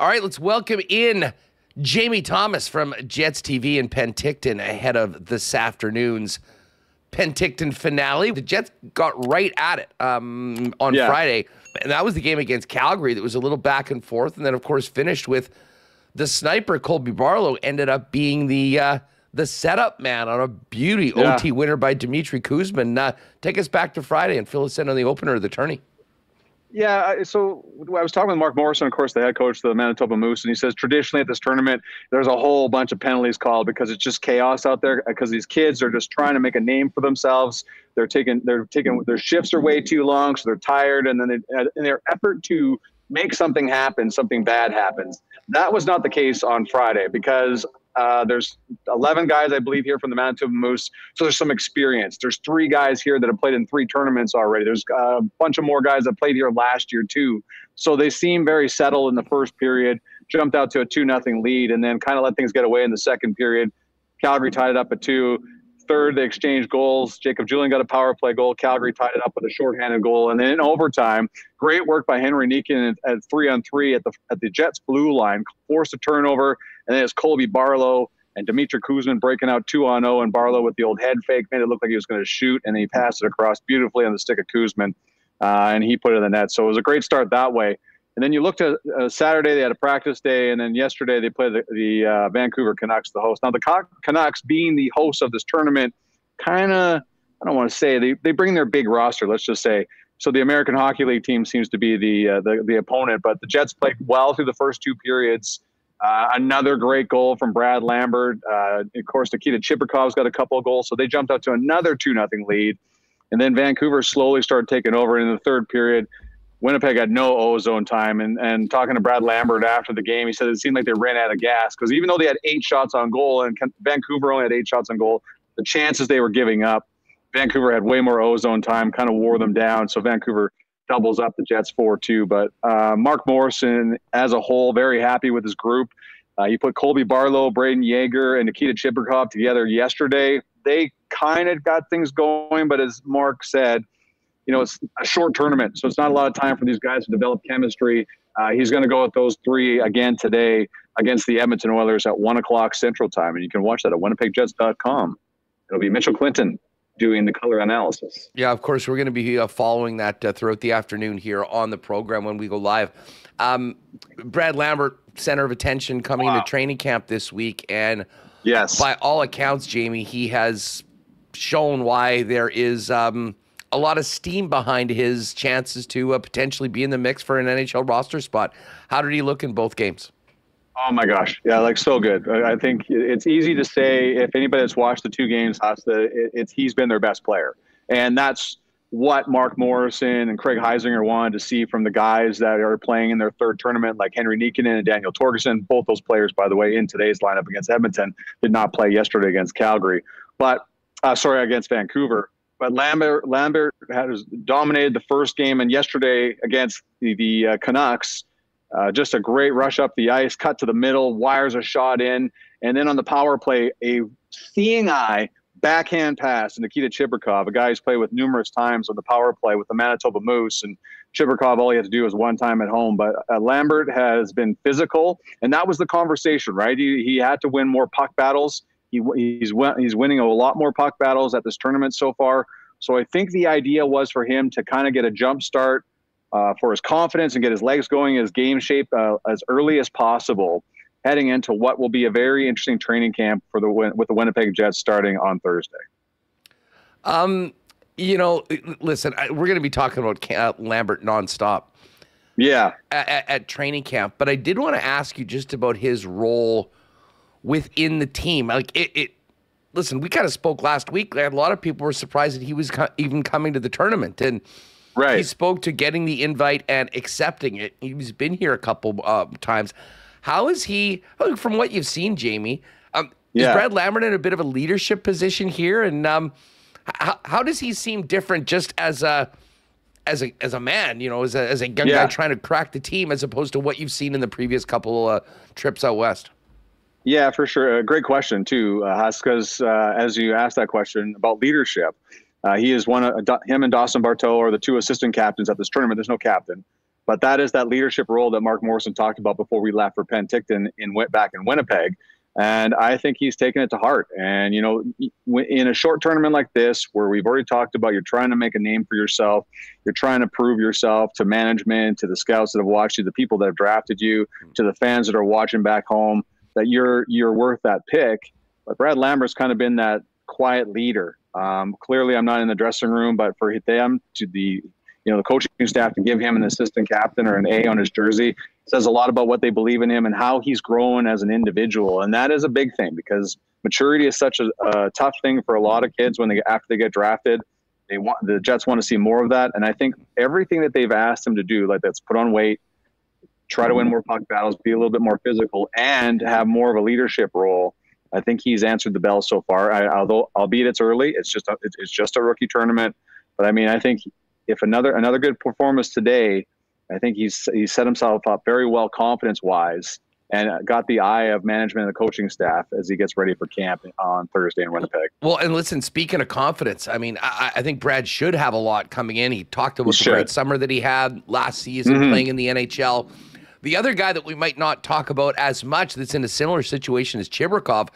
All right, let's welcome in Jamie Thomas from Jets TV in Penticton ahead of this afternoon's Penticton finale. The Jets got right at it on Friday, and that was the game against Calgary that was a little back and forth, and then, of course, finished with the sniper, Colby Barlow, ended up being the setup man on a beauty OT winner by Dmitry Kuzmin. Take us back to Friday and fill us in on the opener of the tourney. Yeah, so I was talking with Mark Morrison, of course, the head coach of the Manitoba Moose, and he says traditionally at this tournament, there's a whole bunch of penalties called because it's just chaos out there because these kids are just trying to make a name for themselves. They're taking their shifts are way too long, so they're tired, and then in their effort to make something happen, something bad happens. That was not the case on Friday because there's 11 guys, I believe, here from the Manitoba Moose. So there's some experience. There's 3 guys here that have played in 3 tournaments already. There's a bunch of more guys that played here last year too. So they seem very settled in the first period, jumped out to a 2-0 lead, and then kind of let things get away in the second period. Calgary tied it up at 2. Third, they exchanged goals. Jacob Julien got a power play goal. Calgary tied it up with a shorthanded goal. And then in overtime, great work by Henry Nikin at 3-on-3 at the Jets blue line, forced a turnover. And then it's Colby Barlow and Dmitry Kuzmin breaking out 2-on-0, and Barlow with the old head fake made it look like he was going to shoot, and then he passed it across beautifully on the stick of Kuzmin, and he put it in the net. So it was a great start that way. And then you looked at Saturday, they had a practice day, and then yesterday they played the Vancouver Canucks, the host. Now, the Canucks, being the host of this tournament, kind of, I don't want to say, they bring their big roster, let's just say. So the American Hockey League team seems to be the opponent, but the Jets played well through the first 2 periods. Another great goal from Brad Lambert. Of course, Nikita Chibrikov's got a couple of goals, so they jumped out to another 2-0 lead. And then Vancouver slowly started taking over in the third period. Winnipeg had no ozone time, and talking to Brad Lambert after the game, he said it seemed like they ran out of gas because even though they had 8 shots on goal and Vancouver only had 8 shots on goal, the chances they were giving up, Vancouver had way more ozone time, kind of wore them down. So Vancouver doubles up the Jets 4-2. But Mark Morrison, as a whole, very happy with his group. He put Colby Barlow, Brayden Yager, and Nikita Chibrikov together yesterday. They kind of got things going, but as Mark said, it's a short tournament, so it's not a lot of time for these guys to develop chemistry. He's going to go with those 3 again today against the Edmonton Oilers at 1 o'clock Central Time, and you can watch that at winnipegjets.com. It'll be Mitchell Clinton doing the color analysis. Yeah, of course, we're going to be following that throughout the afternoon here on the program when we go live. Brad Lambert, center of attention, coming into training camp this week, and by all accounts, Jamie, he has shown why there is a lot of steam behind his chances to potentially be in the mix for an NHL roster spot. How did he look in both games? Oh, my gosh. Yeah, so good. I think it's easy to say, if anybody that's watched the 2 games, he's been their best player. And that's what Mark Morrison and Craig Heisinger wanted to see from the guys that are playing in their third tournament, like Henry Nikinen and Daniel Torgerson. Both those players, by the way, in today's lineup against Edmonton, did not play yesterday against Calgary. Against Vancouver. But Lambert has dominated the first game, and yesterday against the Canucks, just a great rush up the ice, cut to the middle, wires a shot in, and then on the power play, a seeing eye backhand pass to Nikita Chibrikov, a guy who's played with numerous times on the power play with the Manitoba Moose. And Chibrikov, all he had to do was 1 time at home. But Lambert has been physical, and that was the conversation, right? He had to win more puck battles. He's winning a lot more puck battles at this tournament so far. So I think the idea was for him to kind of get a jump start for his confidence and get his legs going, his game shape as early as possible, heading into what will be a very interesting training camp with the Winnipeg Jets starting on Thursday. Listen, we're going to be talking about Lambert nonstop. Yeah. At training camp, but I did want to ask you just about his role within the team. Listen, we kind of spoke last week. A lot of people were surprised that he was even coming to the tournament, and he spoke to getting the invite and accepting it. He's been here a couple times. How is he, from what you've seen, Jamie, is Brad Lambert in a bit of a leadership position here? And how does he seem different just as a man, as a young guy trying to crack the team, as opposed to what you've seen in the previous couple trips out west? Yeah, for sure. A great question too, because as you asked that question about leadership, he is him and Dawson Barteau are the 2 assistant captains at this tournament. There's no captain, But that is that leadership role that Mark Morrison talked about before we left for Penticton back in Winnipeg. And I think he's taken it to heart. And, you know, in a short tournament like this, where we've already talked about you're trying to make a name for yourself, you're trying to prove yourself to management, to the scouts that have watched you, the people that have drafted you, to the fans that are watching back home, that you're worth that pick. But Brad Lambert's kind of been that quiet leader. Clearly, I'm not in the dressing room, but for them to the coaching staff to give him an assistant captain or an A on his jersey says a lot about what they believe in him and how he's grown as an individual. And that is a big thing, because maturity is such a tough thing for a lot of kids after they get drafted. The Jets want to see more of that. And I think everything that they've asked him to do, like that's put on weight, try to win more puck battles, be a little bit more physical, and have more of a leadership role, I think he's answered the bell so far. Albeit it's early, it's just a rookie tournament. But I mean, I think if another good performance today, I think he's set himself up very well confidence-wise and got the eye of management and the coaching staff as he gets ready for camp on Thursday in Winnipeg. Well, and listen, speaking of confidence, I mean, I think Brad should have a lot coming in. He talked about the great summer that he had last season playing in the NHL. The other guy that we might not talk about as much that's in a similar situation is Chibrikov.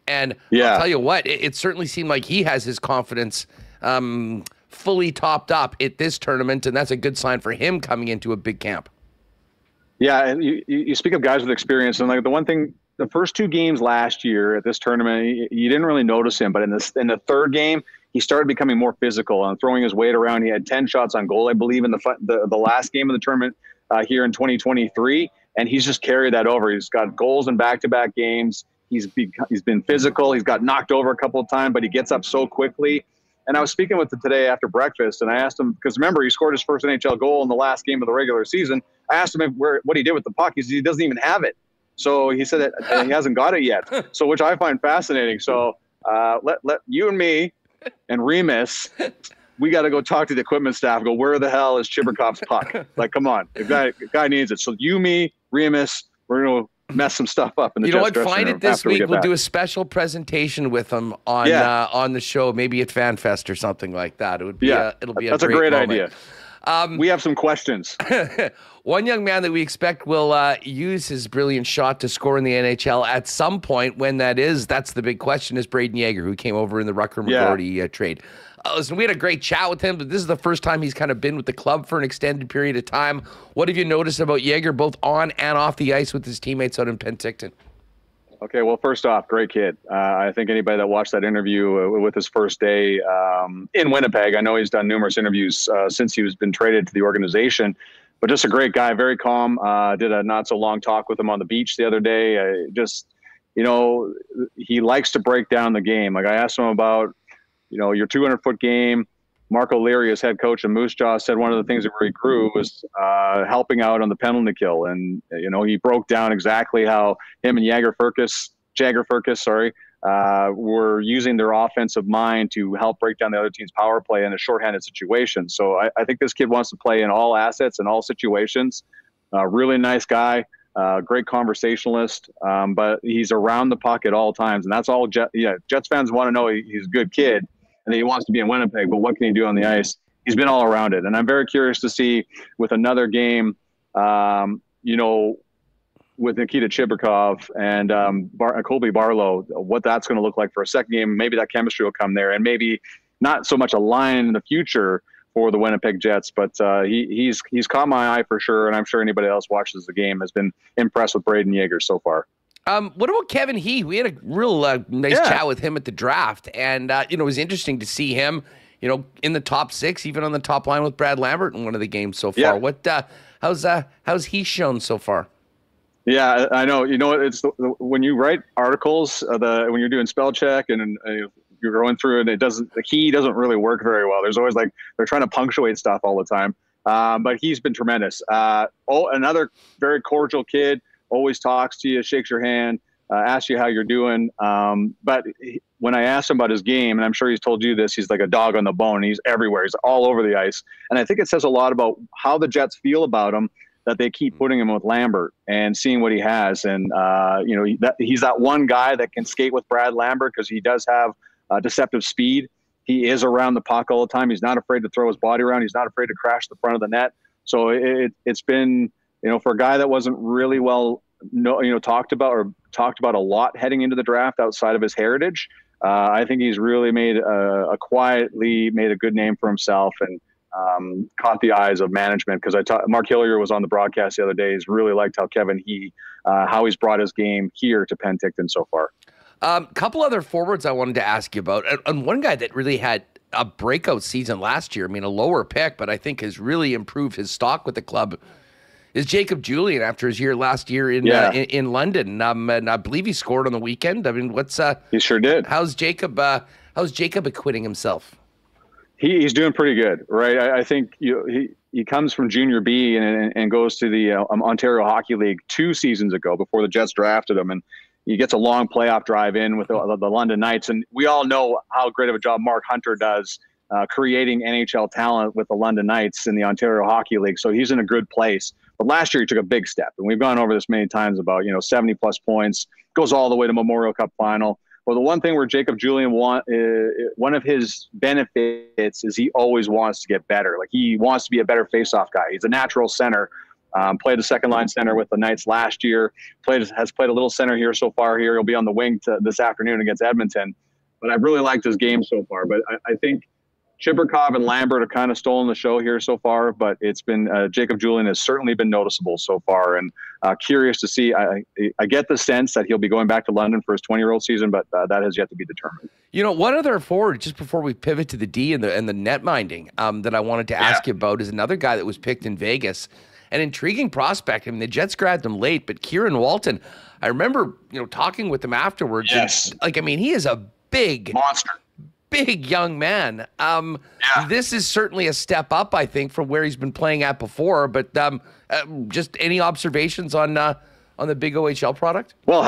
And I'll tell you what, it certainly seemed like he has his confidence fully topped up at this tournament, and that's a good sign for him coming into a big camp. Yeah, and you speak of guys with experience, and like the one thing, the first two games last year at this tournament, you didn't really notice him, but in the third game, he started becoming more physical and throwing his weight around. He had 10 shots on goal, I believe, in the last game of the tournament here in 2023, and he's just carried that over. He's got goals in back-to-back games. He's been physical. He's got knocked over a couple of times, but he gets up so quickly. And I was speaking with him today after breakfast, and I asked him, because remember, he scored his first NHL goal in the last game of the regular season. I asked him what he did with the puck. He said he doesn't even have it. So he said that he hasn't got it yet, so which I find fascinating. So let you and me and Remus, we got to go talk to the equipment staff, go, where the hell is Chibrikov's puck? Like, come on. The guy needs it. So you, me, Remus, we're going to mess some stuff up in the Jets dressing room. Find it this week. We'll do a special presentation with them on the show, maybe at FanFest or something like that. It would be it'll be that's a great idea. We have some questions. One young man that we expect will use his brilliant shot to score in the NHL at some point. When that's the big question, is Brayden Yager, who came over in the Rucker majority trade. Listen, we had a great chat with him, but this is the first time he's kind of been with the club for an extended period of time. What have you noticed about Yager, both on and off the ice with his teammates out in Penticton? Okay, well, first off, great kid. I think anybody that watched that interview with his first day in Winnipeg, I know he's done numerous interviews since he was been traded to the organization, but just a great guy, very calm. Did a not so long talk with him on the beach the other day. He likes to break down the game. Like I asked him about, your 200-foot game. Mark O'Leary, as head coach of Moose Jaw, said one of the things that really grew was helping out on the penalty kill. And, he broke down exactly how him and Jagger Furcus, were using their offensive mind to help break down the other team's power play in a shorthanded situation. So I think this kid wants to play in all assets and all situations. Really nice guy, great conversationalist, but he's around the puck at all times. And that's all Jets fans want to know. He's a good kid. And he wants to be in Winnipeg, but what can he do on the ice? He's been all around it. And I'm very curious to see with another game, with Nikita Chibrikov and Colby Barlow, what that's going to look like for a second game. Maybe that chemistry will come there, and maybe not so much a line in the future for the Winnipeg Jets, but he's caught my eye for sure, and I'm sure anybody else watches the game has been impressed with Brayden Yager so far. What about Kevin He? We had a real nice chat with him at the draft, and it was interesting to see him, in the top six, even on the top line with Brad Lambert in one of the games so far. What how's he shown so far? Yeah, I know. It's when you write articles, when you're doing spell check and you're going through, and the key doesn't really work very well. There's always they're trying to punctuate stuff all the time. But he's been tremendous. Another very cordial kid. Always talks to you, shakes your hand, asks you how you're doing. But when I asked him about his game, and I'm sure he's told you this, he's like a dog on the bone. He's everywhere. He's all over the ice. And I think it says a lot about how the Jets feel about him, that they keep putting him with Lambert and seeing what he has. And, he's that one guy that can skate with Brad Lambert because he does have deceptive speed. He is around the puck all the time. He's not afraid to throw his body around. He's not afraid to crash the front of the net. So it's been, for a guy that wasn't really talked about a lot heading into the draft outside of his heritage. I think he's really quietly made a good name for himself and caught the eyes of management, because Mark Hillier was on the broadcast the other day. He's really liked how he's brought his game here to Penticton so far. Couple other forwards I wanted to ask you about, and one guy that really had a breakout season last year. I mean, a lower pick, but I think has really improved his stock with the club, is Jacob Julien after his year last year in London. And I believe he scored on the weekend. I mean, he sure did. How's Jacob acquitting himself? He's doing pretty good, right? I think he comes from Junior B and goes to the Ontario Hockey League 2 seasons ago before the Jets drafted him, and he gets a long playoff drive in with the London Knights. And we all know how great of a job Mark Hunter does creating NHL talent with the London Knights in the Ontario Hockey League. So he's in a good place. But last year he took a big step, and we've gone over this many times about 70 plus points, goes all the way to Memorial Cup final. Well, the one thing where Jacob Julien one of his benefits is he always wants to get better. Like, he wants to be a better faceoff guy. He's a natural center. Played a second line center with the Knights last year. Has played a little center here so far. Here he'll be on the wing this afternoon against Edmonton. But I've really liked his game so far. But I think Chibrikov and Lambert have kind of stolen the show here so far, but it's been Jacob Julien has certainly been noticeable so far, and curious to see. I get the sense that he'll be going back to London for his 20-year-old season, but that has yet to be determined. One other forward, just before we pivot to the D and the net minding, that I wanted to ask you about is another guy that was picked in Vegas, an intriguing prospect. I mean, the Jets grabbed him late, but Kieron Walton, I remember talking with him afterwards. Yes, and, he is a big monster. Big young man. This is certainly a step up, I think, from where he's been playing at before. But just any observations on the big OHL product? Well,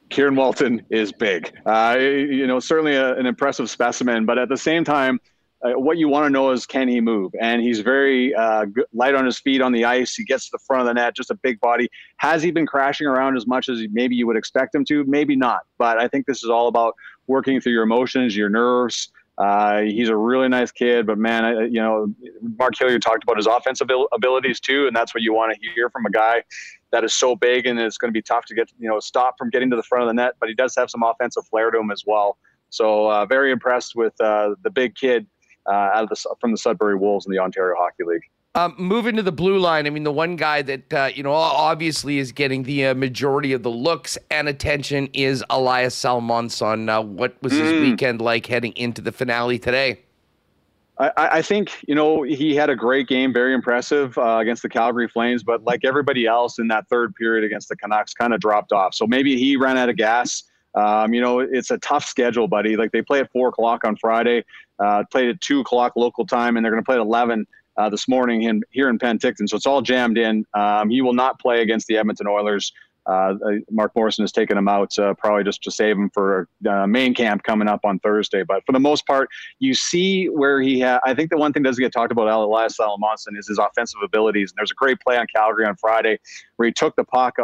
Kieron Walton is big. Certainly an impressive specimen. But at the same time, what you want to know is, can he move? And he's very light on his feet on the ice. He gets to the front of the net, just a big body. Has he been crashing around as much as maybe you would expect him to? Maybe not. But I think this is all about working through your emotions, your nerves. He's a really nice kid, but man, Mark Hillier talked about his offensive abilities too, and that's what you want to hear from a guy that is so big, and it's going to be tough to get stop from getting to the front of the net. But he does have some offensive flair to him as well. So very impressed with the big kid from the Sudbury Wolves in the Ontario Hockey League. Moving to the blue line, I mean, the one guy that, obviously is getting the majority of the looks and attention is Elias Salomonsson. What was his weekend like heading into the finale today? I think, he had a great game, very impressive against the Calgary Flames, but like everybody else in that third period against the Canucks, kind of dropped off. So maybe he ran out of gas. It's a tough schedule, buddy. Like, they play at 4 o'clock on Friday, played at 2 o'clock local time, and they're going to play at 11 this morning here in Penticton. So it's all jammed in. He will not play against the Edmonton Oilers. Mark Morrison has taken him out probably just to save him for main camp coming up on Thursday. But for the most part, you see where I think the one thing that doesn't get talked about Elias Salomonsson is his offensive abilities. And there's a great play on Calgary on Friday where he took the puck,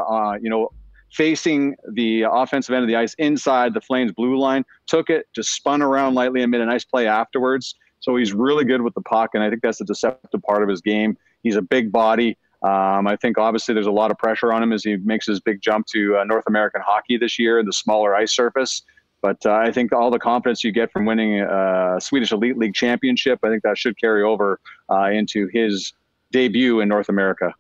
facing the offensive end of the ice inside the Flames blue line, took it, just spun around lightly and made a nice play afterwards. So he's really good with the puck, and I think that's the deceptive part of his game. He's a big body. I think obviously there's a lot of pressure on him as he makes his big jump to North American hockey this year, the smaller ice surface. But I think all the confidence you get from winning a Swedish Elite League championship, I think that should carry over into his debut in North America.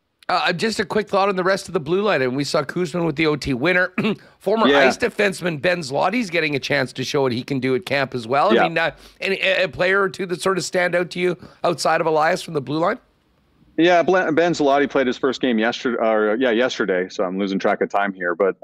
Just a quick thought on the rest of the blue line. And we saw Kuzman with the OT winner. Former Ice defenseman Ben Zlotty's getting a chance to show what he can do at camp as well. I mean, a player or two that sort of stand out to you outside of Elias from the blue line? Yeah, Ben Zlotty played his first game yesterday. So I'm losing track of time here. But,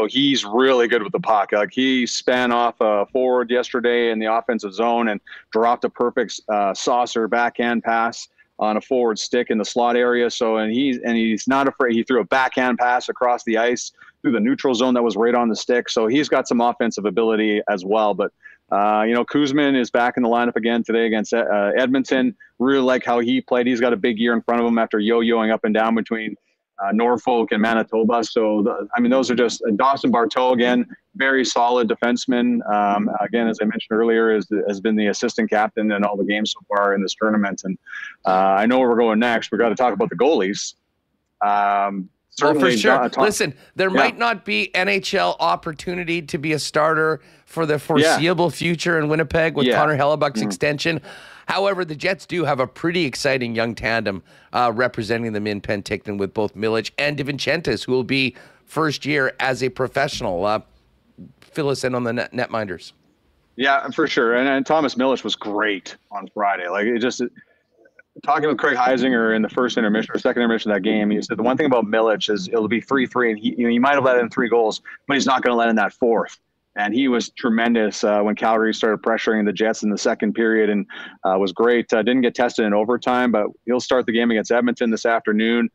he's really good with the puck. Like, he span off a forward yesterday in the offensive zone and dropped a perfect saucer backhand pass on a forward stick in the slot area. So, and he's not afraid. He threw a backhand pass across the ice through the neutral zone that was right on the stick. So he's got some offensive ability as well. But, Kuzman is back in the lineup again today against Edmonton. Really like how he played. He's got a big year in front of him after yo-yoing up and down between Norfolk and Manitoba. So, those are just Dawson Barteau, again, very solid defenseman. Again, as I mentioned earlier, has been the assistant captain in all the games so far in this tournament. And I know where we're going next. We've got to talk about the goalies. Well, for sure. Listen, there might not be NHL opportunity to be a starter for the foreseeable future in Winnipeg with Connor Hellebuck's extension. However, the Jets do have a pretty exciting young tandem representing them in Penticton with both Milic and DiViencentiis, who will be first year as a professional. Fill us in on the netminders. Yeah, for sure. And Thomas Milic was great on Friday. Like, it just... Talking with Craig Heisinger in the first intermission or second intermission of that game, he said the one thing about Milic is it'll be 3-3, and he might have let in 3 goals, but he's not going to let in that fourth. And he was tremendous when Calgary started pressuring the Jets in the second period, and was great. Didn't get tested in overtime, but he'll start the game against Edmonton this afternoon.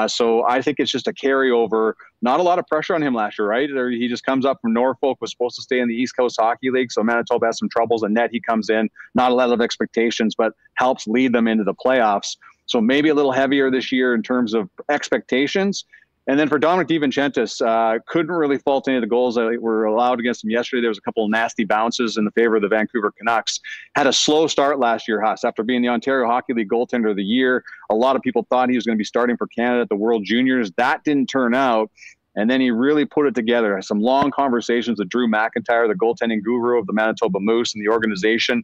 So I think it's just a carryover. Not a lot of pressure on him last year, right? He just comes up from Norfolk, was supposed to stay in the East Coast Hockey League, so Manitoba has some troubles, and net he comes in. Not a lot of expectations, but helps lead them into the playoffs. So maybe a little heavier this year in terms of expectations. And then for Dominic DiViencentiis, couldn't really fault any of the goals that were allowed against him yesterday. There was a couple of nasty bounces in the favor of the Vancouver Canucks. Had a slow start last year, Huss. After being the Ontario Hockey League goaltender of the year, a lot of people thought he was going to be starting for Canada at the World Juniors. That didn't turn out. And then he really put it together. Some long conversations with Drew McIntyre, the goaltending guru of the Manitoba Moose and the organization.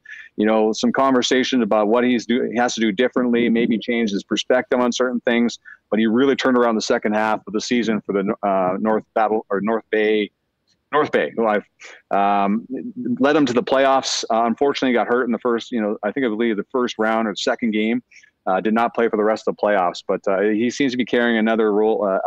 Some conversations about what he has to do differently, maybe change his perspective on certain things. But he really turned around the second half of the season for the North Bay, who I've led him to the playoffs. Unfortunately, he got hurt in the first, I believe the first round or second game. Did not play for the rest of the playoffs, but he seems to be carrying another role.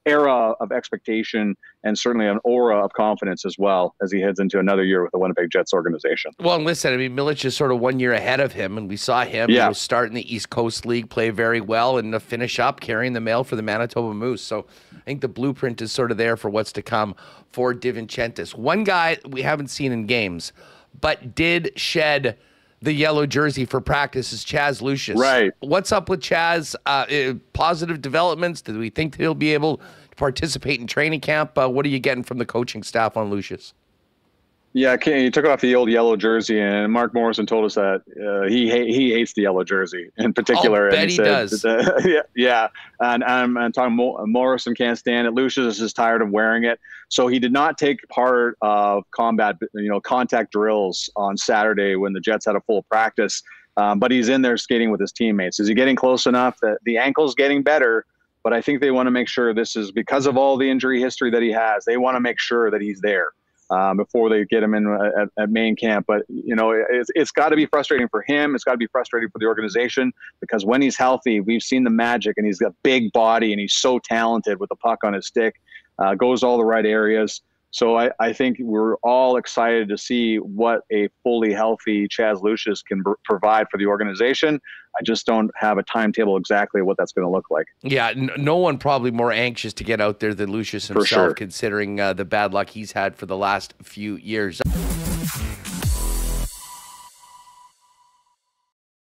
Era of expectation and certainly an aura of confidence as well as he heads into another year with the Winnipeg Jets organization. Well, and listen, Milic is sort of 1 year ahead of him, and we saw him start in the East Coast League, play very well, and finish up carrying the mail for the Manitoba Moose. So I think the blueprint is sort of there for what's to come for DiViencentiis. One guy we haven't seen in games, but did shed the yellow jersey for practice is Chaz Lucius. Right. What's up with Chaz? Positive developments? Do we think he'll be able to participate in training camp? What are you getting from the coaching staff on Lucius? Yeah, he took off the old yellow jersey, and Mark Morrison told us that he hates the yellow jersey in particular. I bet he does. And I'm talking Morrison can't stand it. Lucius is tired of wearing it, so he did not take part of contact drills on Saturday when the Jets had a full practice. But he's in there skating with his teammates. Is he getting close enough? That the ankle's getting better, but I think they want to make sure this is because of all the injury history that he has. They want to make sure that he's there. Before they get him in at main camp. But, it's got to be frustrating for him. It's got to be frustrating for the organization because when he's healthy, we've seen the magic, and he's got a big body, and he's so talented with the puck on his stick, goes all the right areas. So I think we're all excited to see what a fully healthy Chaz Lucius can provide for the organization. I just don't have a timetable exactly what that's going to look like. Yeah, no one probably more anxious to get out there than Lucius himself, considering the bad luck he's had for the last few years.